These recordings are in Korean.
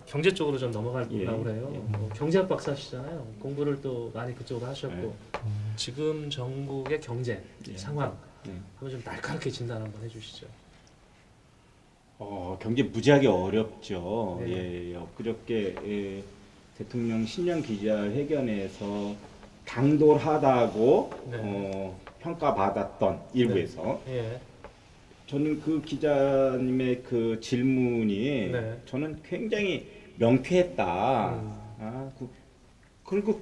경제 쪽으로 좀 넘어가려고 예. 해요. 뭐 경제학 박사시잖아요. 공부를 또 많이 그쪽으로 하셨고 예. 지금 전국의 경제 예. 상황 예. 한번 좀 날카롭게 진단 한번 해주시죠. 경제 무지하게 어렵죠. 네. 예, 엊그저께 대통령 신년 기자회견에서 당돌하다고 네. 평가받았던 일부에서 예. 저는 그 기자님의 그 질문이 네. 저는 굉장히 명쾌했다. 그리고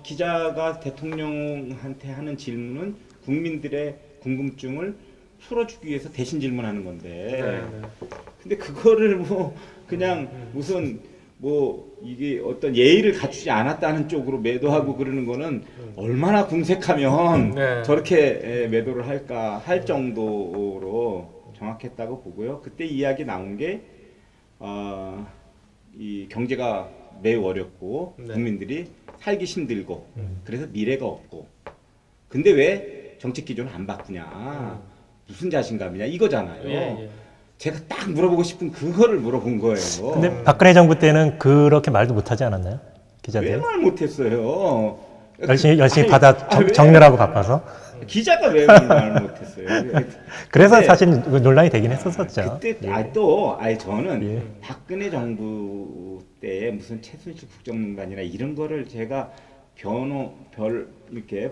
기자가 대통령한테 하는 질문은 국민들의 궁금증을 풀어주기 위해서 대신 질문하는 건데, 네. 근데 그거를 뭐 그냥 무슨 뭐 이게 어떤 예의를 갖추지 않았다는 쪽으로 매도하고 그러는 거는 얼마나 궁색하면 네. 저렇게 매도를 할까 할 정도로 정확했다고 보고요. 그때 이야기 나온 게 이 경제가 매우 어렵고 네. 국민들이 살기 힘들고 그래서 미래가 없고 근데 왜 정책 기조는 안 바꾸냐 무슨 자신감이냐 이거잖아요. 예. 제가 딱 물어보고 싶은 그거를 물어본 거예요. 근데 박근혜 정부 때는 그렇게 말도 못하지 않았나요? 기자들? 왜 말 못했어요? 열심히 아니, 받아 왜? 적느라고 바빠서. 기자가 왜 말 못했어요? 그래서 근데 사실 논란이 되긴 했었었죠. 그때 예. 저는 예. 박근혜 정부 때 무슨 최순실 국정농단이나 이런 거를 제가 이렇게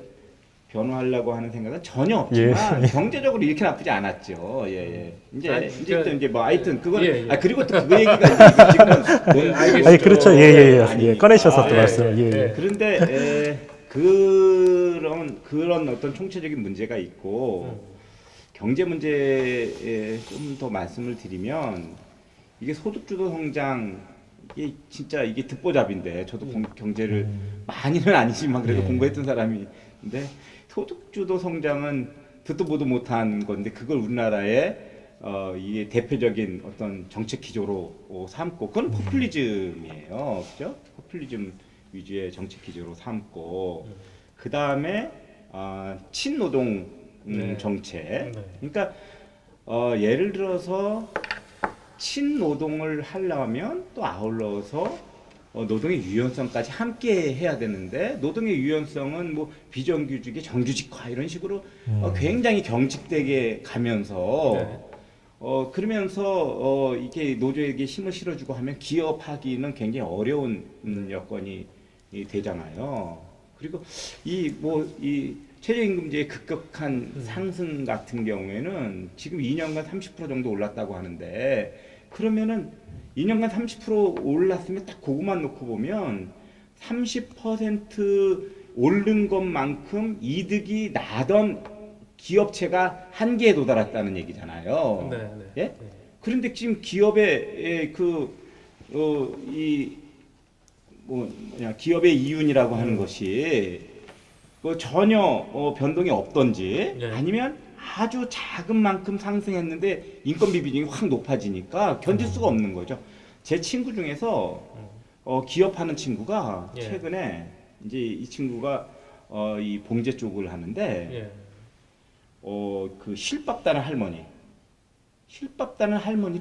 변호하려고 하는 생각은 전혀 없지만 예. 경제적으로 이렇게 나쁘지 않았죠. 예. 이제 뭐 하여튼 그건 예. 그리고 또 그 얘기가 이제 지금은 알겠습니다. 아니 그렇죠. 아니, 예. 꺼내셔서 또 예. 말씀. 예. 예. 그런데 그런 어떤 총체적인 문제가 있고 경제 문제에 좀 더 말씀을 드리면 이게 소득주도 성장 이게 진짜 이게 듣보잡인데 저도 경제를 많이는 아니지만 그래도 예. 공부했던 사람인데 소득주도 성장은 듣도 보도 못한 건데 그걸 우리나라의 이게 대표적인 어떤 정책 기조로 삼고 그건 포퓰리즘이에요, 그죠? 포퓰리즘 위주의 정책 기조로 삼고 그 다음에 친노동 네. 정책. 네. 그러니까 예를 들어서 친노동을 하려면 또 아울러서 노동의 유연성까지 함께 해야 되는데 노동의 유연성은 뭐 비정규직의 정규직화 이런 식으로 굉장히 경직되게 가면서 네. 그러면서 이게 노조에게 힘을 실어주고 하면 기업하기는 굉장히 어려운 여건이 되잖아요. 그리고 이 최저임금제의 급격한 상승 같은 경우에는 지금 2년간 30% 정도 올랐다고 하는데 그러면은 2년간 30% 올랐으면 딱 그것만 놓고 보면 30% 오른 것만큼 이득이 나던 기업체가 한계에 도달했다는 얘기잖아요. 네. 예? 그런데 지금 기업의 기업의 이윤이라고 하는 것이 전혀 변동이 없던지 네. 아니면 아주 작은 만큼 상승했는데 인건비 비중이 확 높아지니까 견딜 수가 없는 거죠. 제 친구 중에서 기업하는 친구가 예. 최근에 이제 이 친구가 이 봉제 쪽을 하는데 예. 그 실밥 따는 할머니를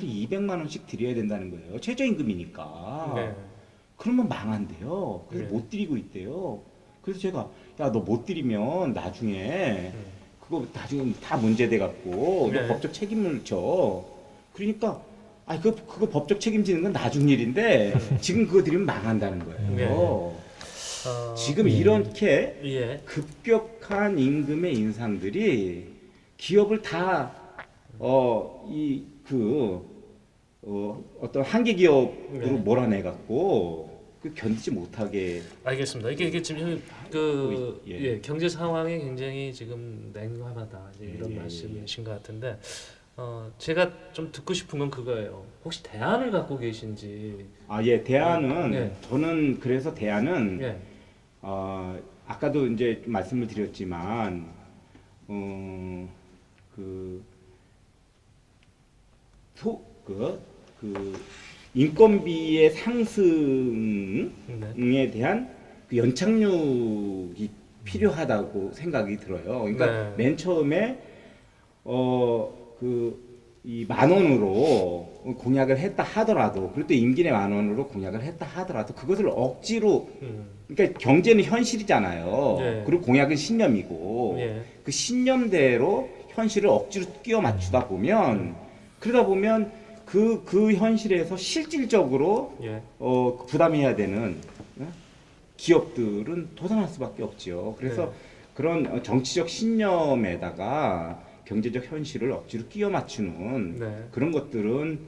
200만 원씩 드려야 된다는 거예요. 최저임금이니까. 네. 그러면 망한대요. 그래서 네. 못 드리고 있대요. 그래서 제가 야 너 못 드리면 나중에 그거 나중에 다 문제돼 갖고 네. 너 법적 책임을 져. 그러니까 그거 법적 책임지는 건 나중 일인데 지금 그거 드리면 망한다는 거예요. 지금 이렇게 예. 급격한 임금의 인상들이 기업을 다 어떤 한계 기업으로 네. 몰아내 갖고 그 견디지 못하게. 알겠습니다. 이게 지금 예. 경제 상황이 굉장히 지금 냉담하다 이런 예. 말씀이신 것 같은데 제가 좀 듣고 싶은 건 그거예요. 혹시 대안을 갖고 계신지. 예, 대안은 예. 저는 그래서 대안은 예. 아까도 이제 좀 말씀을 드렸지만 인건비의 상승에 네. 대한 그 연착륙이 필요하다고 생각이 들어요. 그러니까 네. 맨 처음에 이 10,000원으로 공약을 했다 하더라도, 그리고 또 임기 내 10,000원으로 공약을 했다 하더라도 그것을 억지로, 그러니까 경제는 현실이잖아요. 예. 그리고 공약은 신념이고 예. 그 신념대로 현실을 억지로 끼워 맞추다 보면, 그러다 보면 그 현실에서 실질적으로 예. 부담해야 되는 기업들은 도산할 수밖에 없죠. 그래서 네. 그런 정치적 신념에다가 경제적 현실을 억지로 끼워 맞추는 네. 그런 것들은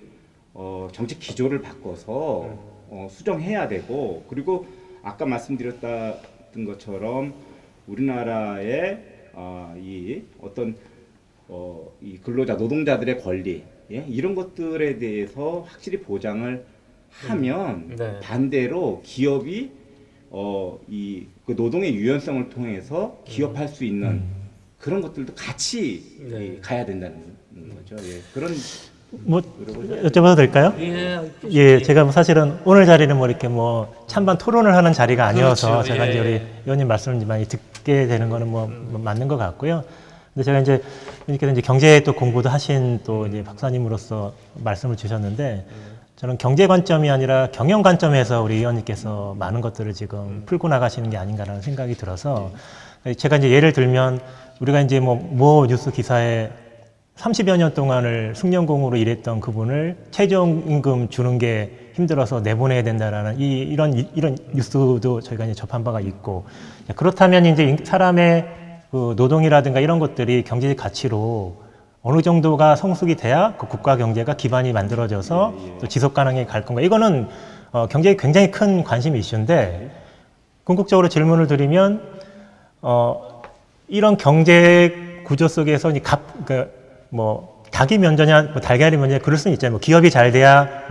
정책 기조를 바꿔서 수정해야 되고, 그리고 아까 말씀드렸던 것처럼 우리나라의 이 어떤 이 근로자 노동자들의 권리, 예? 이런 것들에 대해서 확실히 보장을 하면 네. 반대로 기업이 그 노동의 유연성을 통해서 기업할 수 있는 그런 것들도 같이 네. 가야 된다는 거죠. 예. 그런 뭐 노력을 해야 여쭤봐도 될까요? 예. 예, 제가 뭐 사실은 오늘 자리는 뭐 이렇게 뭐 찬반 토론을 하는 자리가 아니어서 그렇죠. 제가 예. 이제 우리 의원님 말씀을 많이 듣게 되는 거는 뭐 맞는 것 같고요. 근데 제가 이제 이렇게 이제 경제 또 공부도 하신 또 이제 박사님으로서 말씀을 주셨는데, 저는 경제 관점이 아니라 경영 관점에서 우리 의원님께서 많은 것들을 지금 풀고 나가시는 게 아닌가라는 생각이 들어서, 제가 이제 예를 들면 우리가 이제 뭐 뉴스 기사에 30여 년 동안을 숙련공으로 일했던 그분을 최저임금 주는 게 힘들어서 내보내야 된다라는 이런 뉴스도 저희가 이제 접한 바가 있고, 그렇다면 이제 사람의 그 노동이라든가 이런 것들이 경제적 가치로 어느 정도가 성숙이 돼야 그 국가 경제가 기반이 만들어져서 또 지속 가능하게 갈 건가? 이거는 경제에 굉장히 큰 관심 이슈인데, 궁극적으로 질문을 드리면 이런 경제 구조 속에서 닭이 먼저냐, 뭐 달걀이 먼저냐, 그럴 수는 있잖아요. 뭐 기업이 잘 돼야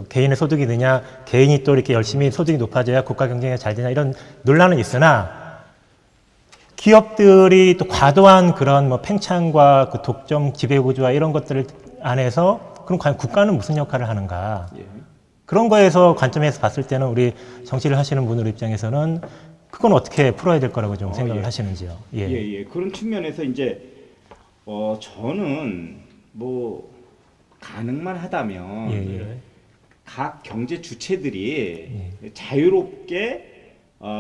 개인의 소득이 느냐, 개인이 또 이렇게 열심히 소득이 높아져야 국가 경쟁이 잘 되냐, 이런 논란은 있으나, 기업들이 또 과도한 그런 뭐 팽창과 그 독점 지배구조와 이런 것들 안에서 그럼 과연 국가는 무슨 역할을 하는가? 예. 그런 거에서 관점에서 봤을 때는 우리 정치를 하시는 분들 입장에서는 그건 어떻게 풀어야 될 거라고 좀 생각을 예. 하시는지요? 예. 예. 그런 측면에서 이제 저는 뭐 가능만 하다면 예. 각 경제 주체들이 자유롭게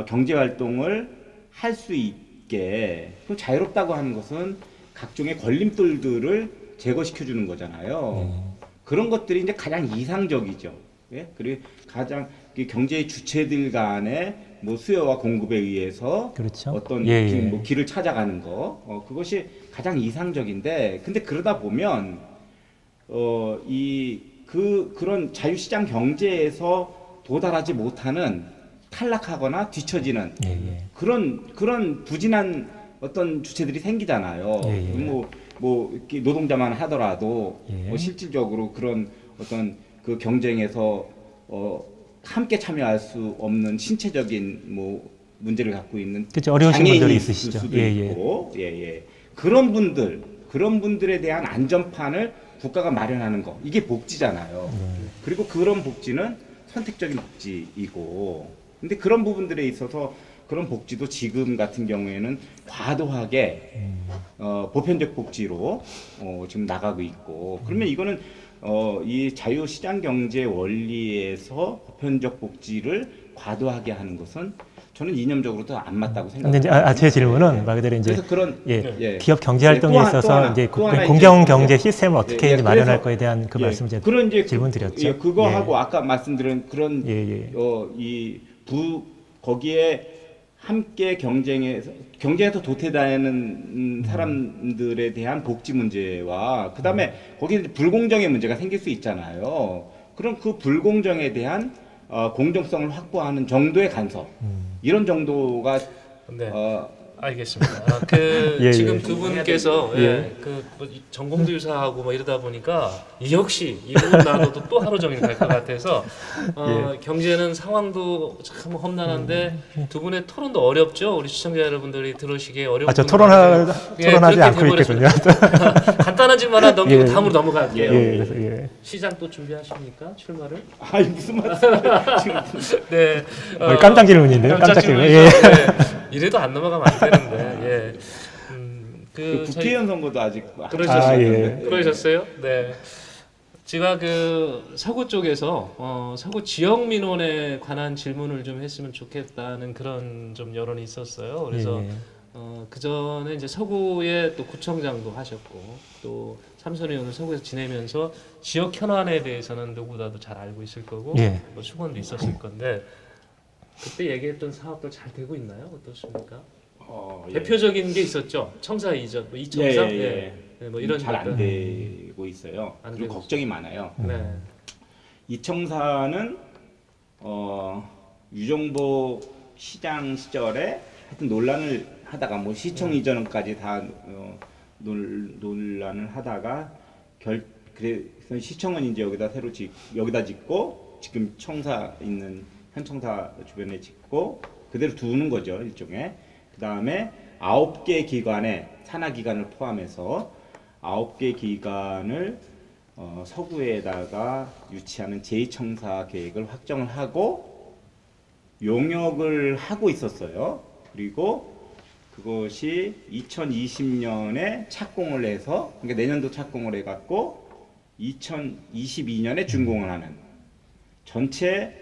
경제 활동을 할 수 있게, 그 자유롭다고 하는 것은 각종의 걸림돌들을 제거시켜 주는 거잖아요. 그런 것들이 이제 가장 이상적이죠. 예? 그리고 가장 경제의 주체들 간의 뭐 수요와 공급에 의해서 그렇죠. 어떤 뭐 길을 찾아가는 거, 그것이 가장 이상적인데, 근데 그러다 보면 그런 자유시장 경제에서 도달하지 못하는, 탈락하거나 뒤처지는 그런 부진한 어떤 주체들이 생기잖아요. 뭐 이렇게 노동자만 하더라도 실질적으로 그런 어떤 그 경쟁에서 함께 참여할 수 없는 신체적인 뭐 문제를 갖고 있는, 그렇죠. 어려우신 분들이 장애인이 있으시죠. 있을 수도 있고, 그런 분들에 대한 안전판을 국가가 마련하는 거, 이게 복지잖아요. 그리고 그런 복지는 선택적인 복지이고, 근데 그런 부분들에 있어서 그런 복지도 지금 같은 경우에는 과도하게 보편적 복지로 지금 나가고 있고, 그러면 이거는 이 자유시장 경제 원리에서 보편적 복지를 과도하게 하는 것은 저는 이념적으로도 안 맞다고 생각합니다. 근데 이제 제 질문은 말 그대로 이제 그래서 그런 기업 경제 활동에 또 하나, 있어서 이제 또 하나 공경 이제 경제 시스템을 어떻게 이제 마련할 그래서 거에 대한 그 말씀을 이제 그런 이제 질문 드렸죠. 그거 하고 아까 말씀드린 그런 거기에 함께 경쟁에서 도태되는 사람들에 대한 복지 문제와, 그다음에 거기에 불공정의 문제가 생길 수 있잖아요. 그럼 그 불공정에 대한 공정성을 확보하는 정도의 간섭, 이런 정도가 네. 알겠습니다. 지금 두 분께서 뭐 전공도 유사하고 뭐 이러다 보니까 역시 이 부분 나눠도 또 하루 종일 갈 것 같아서 경제는 상황도 참 험난한데 두 분의 토론도 어렵죠. 우리 시청자 여러분들이 들으시기에 어려운. 저 토론하지 않고 있거든요. 간단한 질문 하나 넘기고 다음으로 넘어갈게요. 그래서 시장 또 준비하십니까? 출마를? 아니 무슨 말씀이에요? 네. 깜짝 질문인데요. 깜짝 질문. 이래도 안 넘어가면 안 되는데. 그 국회의원 선거도 아직 그러셨어요. 예. 그러셨어요? 네. 제가 그 서구 쪽에서 서구 지역 민원에 관한 질문을 좀 했으면 좋겠다는 그런 좀 여론이 있었어요. 그래서 예. 그 전에 이제 서구의 또 구청장도 하셨고 또 삼선 의원을 서구에서 지내면서 지역 현안에 대해서는 누구보다도 잘 알고 있을 거고 예. 뭐 수건도 있었을 건데 그때 얘기했던 사업들 잘 되고 있나요? 어떻습니까? 예. 대표적인 게 있었죠. 청사 이전, 뭐 이청사, 뭐 이런 잘 안 것들. 되고 있어요. 안 그리고 되고 걱정이 많아요. 네. 이청사는 유정보 시장 시절에 하여튼 논란을 하다가 뭐 시청 이전까지 다 논란을 하다가 그래서 시청은 이제 여기다 짓고 지금 청사 있는 현 청사 주변에 짓고 그대로 두는 거죠, 일종의. 그다음에 9개 기관에 산하 기관을 포함해서 9개 기관을 서구에다가 유치하는 제2청사 계획을 확정을 하고 용역을 하고 있었어요. 그리고 그것이 2020년에 착공을 해서 그러니까 내년도 착공을 해갖고 2022년에 준공을 하는 전체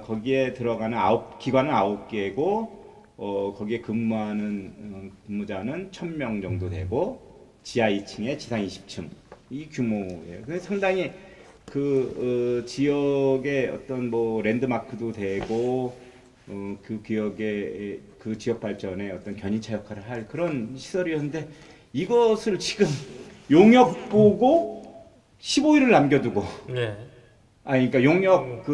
거기에 들어가는 기관은 9개고 거기에 근무하는 근무자는 1,000명 정도 되고 지하 2층에 지상 20층 이 규모예요. 그래서 상당히 그 지역의 어떤 뭐 랜드마크도 되고 그 지역 발전에 어떤 견인차 역할을 할 그런 시설이었는데 이것을 지금 용역 보고 15일을 남겨두고 네. 그러니까 용역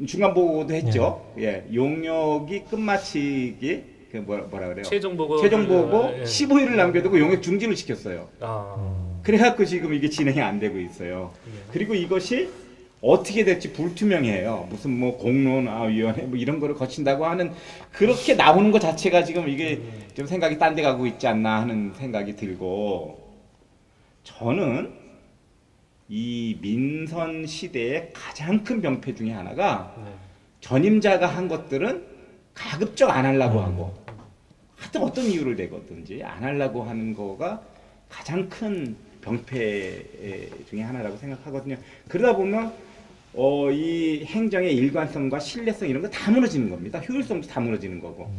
중간 보고도 했죠. 예, 용역이 끝마치기 뭐라 그래요? 최종 보고 15일을 남겨두고 용역 중지를 시켰어요. 아. 그래갖고 지금 이게 진행이 안 되고 있어요. 그리고 이것이 어떻게 될지 불투명해요. 무슨 뭐 공론위원회 뭐 이런 거를 거친다고 하는 그렇게 나오는 것 자체가 지금 이게 좀 생각이 딴 데 가고 있지 않나 하는 생각이 들고 저는 이 민선 시대의 가장 큰 병폐 중에 하나가 전임자가 한 것들은 가급적 안 하려고 하고 하여튼 어떤 이유를 대거든지 안 하려고 하는 거가 가장 큰 병폐 중에 하나라고 생각하거든요. 그러다 보면 이 행정의 일관성과 신뢰성 이런 거 다 무너지는 겁니다. 효율성도 다 무너지는 거고.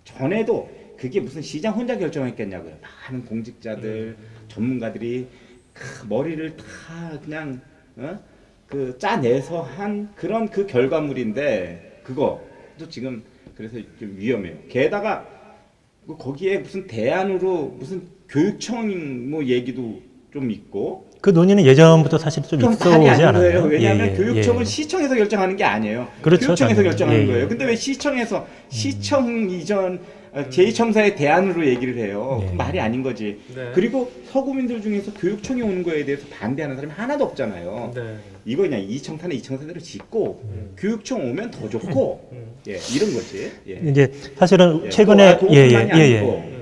전에도 그게 무슨 시장 혼자 결정했겠냐고요. 많은 공직자들, 전문가들이 머리를 다 그냥 짜내서 한 그런 그 결과물인데 그거도 지금 그래서 좀 위험해요. 게다가 거기에 무슨 대안으로 무슨 교육청 뭐 얘기도 좀 있고 그 논의는 예전부터 사실 좀 있어 오지 않아요? 왜냐하면 교육청은 시청에서 결정하는 게 아니에요. 그렇죠, 교육청에서 당연히. 결정하는 거예요. 근데 왜 시청에서 시청 이전 제2청사의 대안으로 얘기를 해요. 그건 말이 아닌 거지. 네. 그리고 서구민들 중에서 교육청이 오는 거에 대해서 반대하는 사람이 하나도 없잖아요. 네. 이거 그냥 이청사는 이청사대로 짓고 교육청 오면 더 좋고 예, 이런 거지. 예. 이제 사실은 예, 최근에 또 그것만이 아니고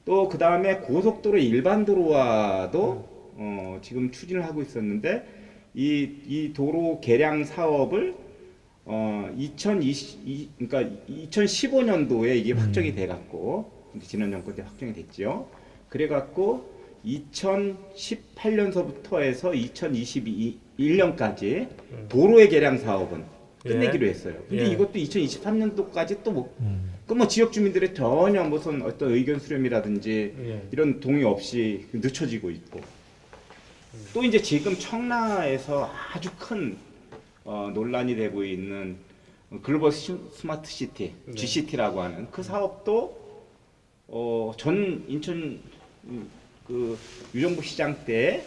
또 그 다음에 고속도로 일반 도로와도 지금 추진을 하고 있었는데 이 도로 개량 사업을 2015년도에 이게 확정이 돼갖고 지난 정권 때 확정이 됐죠. 그래갖고 2018년서부터 해서 2021년까지 도로의 개량 사업은 끝내기로 했어요. 근데 이것도 2023년도까지 또 뭐 지역 주민들의 전혀 무슨 어떤 의견 수렴이라든지 이런 동의 없이 늦춰지고 있고 또 이제 지금 청라에서 아주 큰 논란이 되고 있는 글로벌 스마트 시티, GCT라고 하는 그 사업도 전 인천 그 유정부 시장 때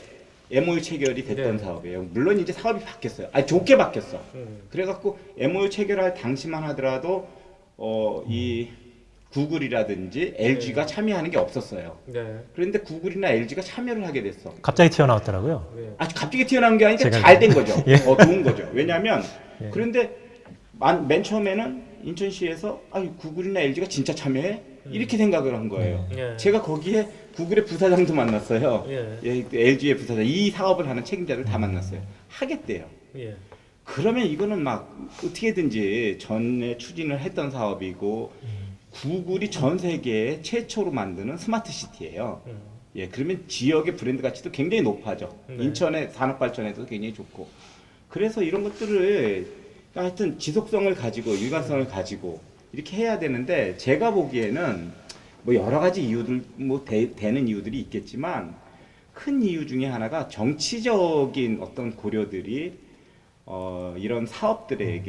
MOU 체결이 됐던 사업이에요. 물론 이제 사업이 바뀌었어요. 좋게 바뀌었어. 그래갖고 MOU 체결할 당시만 하더라도 이 구글이라든지 LG가 참여하는 게 없었어요. 그런데 구글이나 LG가 참여를 하게 됐어. 갑자기 튀어나왔더라고요. 아주 갑자기 튀어나온 게 아니라 제가 잘 된 거죠. 예. 좋은 거죠. 왜냐하면 그런데 맨 처음에는 인천시에서 구글이나 LG가 진짜 참여해? 이렇게 생각을 한 거예요. 제가 거기에 구글의 부사장도 만났어요. LG의 부사장, 이 사업을 하는 책임자를 다 만났어요. 하겠대요. 그러면 이거는 막 어떻게든지 전에 추진을 했던 사업이고 구글이 전 세계에 최초로 만드는 스마트 시티예요. 예, 그러면 지역의 브랜드 가치도 굉장히 높아져. 네. 인천의 산업 발전에도 굉장히 좋고. 그래서 이런 것들을 하여튼 지속성을 가지고 일관성을 가지고 이렇게 해야 되는데 제가 보기에는 뭐 여러 가지 이유들 뭐 되는 이유들이 있겠지만 큰 이유 중에 하나가 정치적인 어떤 고려들이 이런 사업들의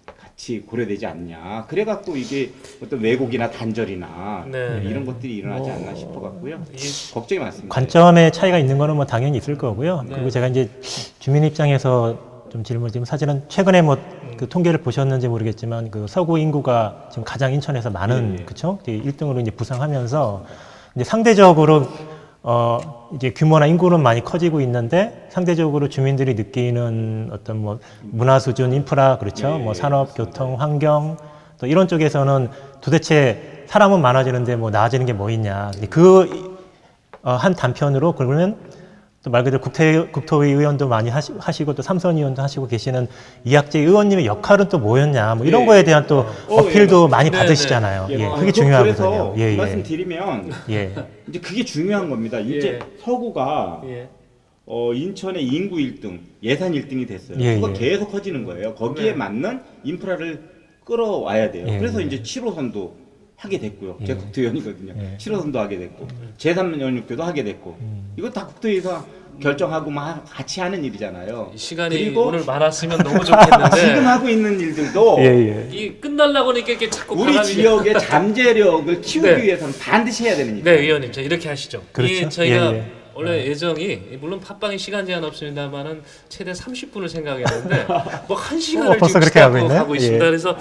같이 고려되지 않냐. 그래갖고 이게 어떤 왜곡이나 단절이나 네. 이런 것들이 일어나지 않나 싶어갖고요. 걱정이 많습니다. 관점의 차이가 있는 거는 뭐 당연히 있을 거고요. 네. 그리고 제가 이제 주민 입장에서 좀 질문, 사실은 최근에 뭐 그 통계를 보셨는지 모르겠지만 그 서구 인구가 지금 가장 인천에서 많은, 예. 그쵸? 1등으로 이제 부상하면서 이제 상대적으로 이제 규모나 인구는 많이 커지고 있는데 상대적으로 주민들이 느끼는 어떤 뭐 문화 수준, 인프라, 그렇죠? 예, 뭐 산업, 교통, 환경 또 이런 쪽에서는 도대체 사람은 많아지는데 뭐 나아지는 게 뭐 있냐. 근데 한 단편으로 그러면 또 말 그대로 국토위 의원도 많이 하시고 또 삼선 의원도 하시고 계시는 이학재 의원님의 역할은 또 뭐였냐. 뭐 이런 예. 거에 대한 또 어필도 예. 많이 네, 받으시잖아요. 예, 예, 그래서 그게 중요하거든요. 그래서 예, 예. 말씀드리면 예. 이제 그게 중요한 겁니다. 이제 예. 서구가 예. 인천의 인구 1등, 예산 1등이 됐어요. 예, 그거 예. 계속 커지는 거예요. 거기에 네. 맞는 인프라를 끌어와야 돼요. 예, 그래서 예. 이제 7호선도 하게 됐고요. 예. 제가 국토위원이거든요. 예. 7호선도 하게 됐고, 제3연육교도 하게 됐고, 이거 다 국토위에서 결정하고 막 같이 하는 일이잖아요. 시간이 그리고 오늘 많았으면 너무 좋겠는데 지금 하고 있는 일들도 예, 예. 이 끝날라고 하니까 이렇게 자꾸 우리 바람이- 지역의 잠재력을 키우기 네. 위해서는 반드시 해야 되는 네, 일이에요. 의원님, 자 이렇게 하시죠. 그렇죠. 이 저희가 예, 예. 원래 예정이 물론 팟빵이 시간 제한 없습니다만은 최대 30분을 생각했는데 뭐 1시간을 벌써 그렇게 하고 있네요? 있습니다. 예. 그래서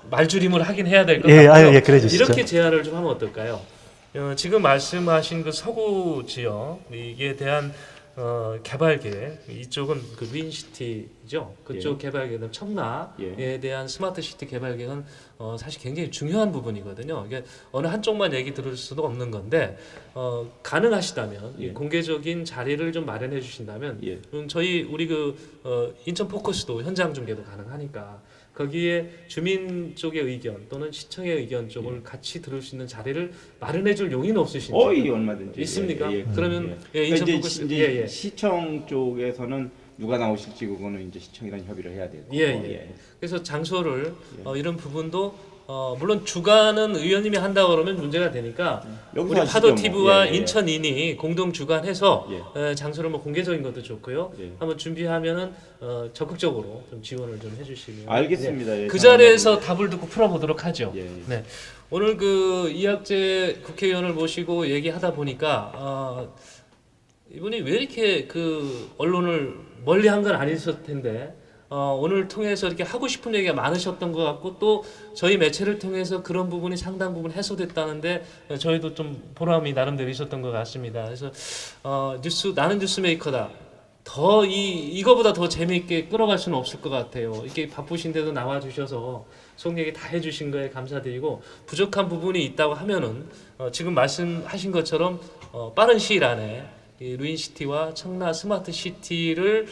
말줄임을 하긴 해야 될 것 예, 같고요. 아유, 예, 그래 주시죠. 이렇게 제안을 좀 하면 어떨까요? 지금 말씀하신 그 서구 지역 이게 대한 개발 계획, 이쪽은 그 루인시티죠. 그쪽 예. 개발 계획은 청라에 예. 대한 스마트 시티 개발 계획은 사실 굉장히 중요한 부분이거든요. 이게 어느 한쪽만 얘기 들을 수도 없는 건데 가능하시다면 이 예. 공개적인 자리를 좀 마련해 주신다면 예. 저희 우리 인천 포커스도 현장 중계도 가능하니까 거기에 주민 쪽의 의견 또는 시청의 의견 쪽을 같이 들을 수 있는 자리를 마련해 줄 용의는 없으신지? 얼마든지 있습니까? 예, 예. 그러면 예. 인천 그러니까 포커스 이제 시청 쪽에서는 누가 나오실지 그거는 이제 시청이랑 협의를 해야 되고. 예. 그래서 장소를 이런 부분도 물론 주관은 의원님이 한다 그러면 문제가 되니까 여기서 우리 하시죠, 파도 뭐. TV와 예, 예. 인천인이 공동 주관해서 예. 장소를 뭐 공개적인 것도 좋고요. 예. 한번 준비하면은 적극적으로 좀 지원을 좀 해주시면 알겠습니다. 예, 그 자리에서 답을 듣고 풀어보도록 하죠. 예. 네. 오늘 그 이학재 국회의원을 모시고 얘기하다 보니까 이분이 왜 이렇게 그 언론을 멀리한 건 아니었을 텐데 오늘 통해서 이렇게 하고 싶은 얘기가 많으셨던 것 같고 또 저희 매체를 통해서 그런 부분이 상당 부분 해소됐다는데 저희도 좀 보람이 나름대로 있었던 것 같습니다. 그래서 나는 뉴스메이커다. 더 이거보다 더 재미있게 끌어갈 수는 없을 것 같아요. 이렇게 바쁘신데도 나와주셔서 속 얘기 다 해주신 거에 감사드리고 부족한 부분이 있다고 하면은 지금 말씀하신 것처럼 빠른 시일 안에 이 루인시티와 청라 스마트시티를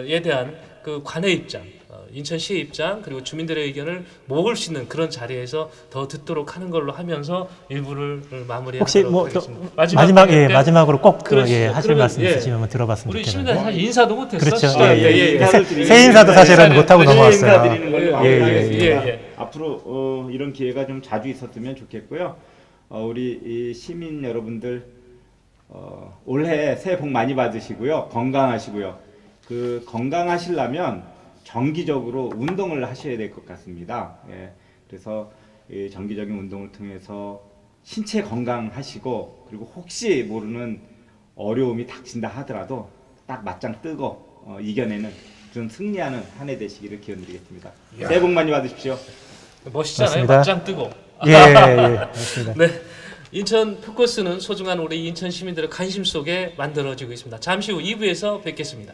에 대한 그 관의 입장, 인천시의 입장 그리고 주민들의 의견을 모을 수 있는 그런 자리에서 더 듣도록 하는 걸로 하면서 일부를 마무리하도록 혹시 뭐 또 하겠습니다. 마지막으로 꼭 그러시죠. 하실 그러면, 말씀 예. 있으시면 한번 들어봤으면 우리 좋겠는데. 시민들 사실 인사도 못했어. 그렇죠. 인사를 드리는 새 인사도 사실은 못 하고 넘어왔어요. 인사드리는 걸로 예, 마무리하겠습니다. 예. 앞으로 이런 기회가 좀 자주 있었으면 좋겠고요. 우리 이 시민 여러분들 올해 새해 복 많이 받으시고요. 건강하시고요. 그 건강하시려면 정기적으로 운동을 하셔야 될 것 같습니다. 예. 그래서 이 정기적인 운동을 통해서 신체 건강하시고 그리고 혹시 모르는 어려움이 닥친다 하더라도 딱 맞짱 뜨고 이겨내는 그런 승리하는 한 해 되시기를 기원드리겠습니다. 새해 복 많이 받으십시오. 멋있잖아요. 맞습니다. 맞짱 뜨고. 예, 맞습니다. 네. 인천 포커스는 소중한 우리 인천 시민들의 관심 속에 만들어지고 있습니다. 잠시 후 2부에서 뵙겠습니다.